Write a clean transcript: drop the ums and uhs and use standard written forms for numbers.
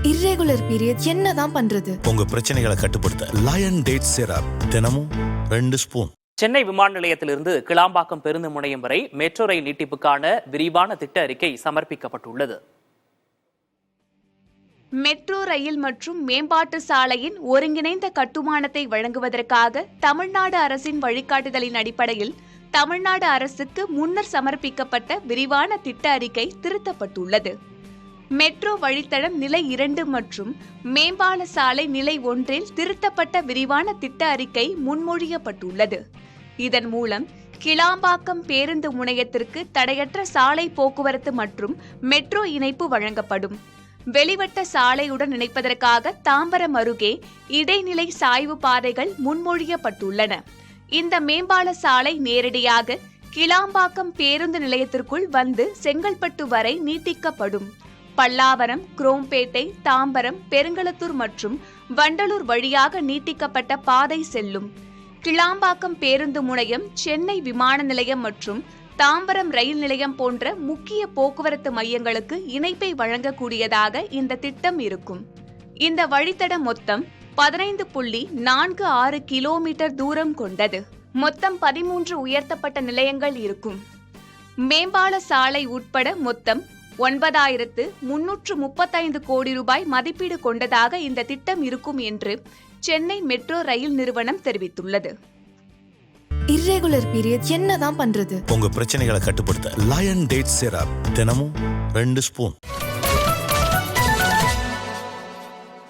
Irregular period என்னதான் பண்றது? உங்க பிரச்சனைகளை கட்டுப்படுத்த லயன் டேட் சிரப் தினமும் 2 ஸ்பூன். சென்னை விமான நிலையத்திலிருந்து கிளாம்பாக்கம் பேருந்து முனையம் வரை மெட்ரோ ரயில் நீட்டிப்புக்கான விரிவான திட்ட அறிக்கை சமர்ப்பிக்கப்பட்டுள்ளது. மெட்ரோ ரயில் மற்றும் மேம்பாட்டு சாலையின் ஒருங்கிணைந்த கட்டுமானத்தை வழங்குவதற்காக தமிழ்நாடு அரசின் வழிகாட்டுதலின் அடிப்படையில் தமிழ்நாடு அரசுக்கு முன்னர் சமர்ப்பிக்கப்பட்ட விரிவான திட்ட அறிக்கை திருத்தப்பட்டுள்ளது. மெட்ரோ வழித்தடம் நிலை 2 மற்றும் மேம்பால சாலை நிலை 1 திருத்தப்பட்ட விரிவான திட்ட அறிக்கை முன்மொழியப்பட்டுள்ளது. இதன் மூலம் கிளாம்பாக்கம் பேருந்து முனையத்திற்கு தடையற்ற சாலை போக்குவரத்து மற்றும் மெட்ரோ இணைப்பு வழங்கப்படும். வெளிவட்ட சாலையுடன் இணைப்பதற்காக தாம்பரம் அருகே இடைநிலை சாய்வு பாதைகள் முன்மொழியப்பட்டுள்ளன. இந்த மேம்பால சாலை நேரடியாக கிளாம்பாக்கம் பேருந்து நிலையத்திற்குள் வந்து செங்கல்பட்டு வரை நீட்டிக்கப்படும். பல்லாவரம், குரோம்பேட்டை, தாம்பரம், பெருங்களத்தூர் மற்றும் வண்டலூர் வழியாக நீட்டிக்கப்பட்ட பாதை செல்லும். கிளாம்பாக்கம் பேருந்து முனையம், சென்னை விமான நிலையம் மற்றும் தாம்பரம் ரயில் நிலையம் போன்ற முக்கிய போக்குவரத்து மையங்களுக்கு இணைப்பை வழங்கக்கூடியதாக இந்த திட்டம் இருக்கும். இந்த வழித்தடம் மொத்தம் 15.46 கிலோமீட்டர் தூரம் கொண்டது. மொத்தம் 13 உயர்த்தப்பட்ட நிலையங்கள் இருக்கும். மேம்பால சாலை உட்பட மொத்தம் 9,335 கோடி ரூபாய் மதிப்பீடு கொண்டதாக இந்த திட்டம் இருக்கும் என்று சென்னை மெட்ரோ ரயில் நிறுவனம் தெரிவித்துள்ளது. இர்ரெகுலர் பீரியட் என்னதான் பண்றது? உங்க பிரச்சனைகளை கட்டுப்படுத்த லயன் டேட் சிரப் தினமும் 2 ஸ்பூன்.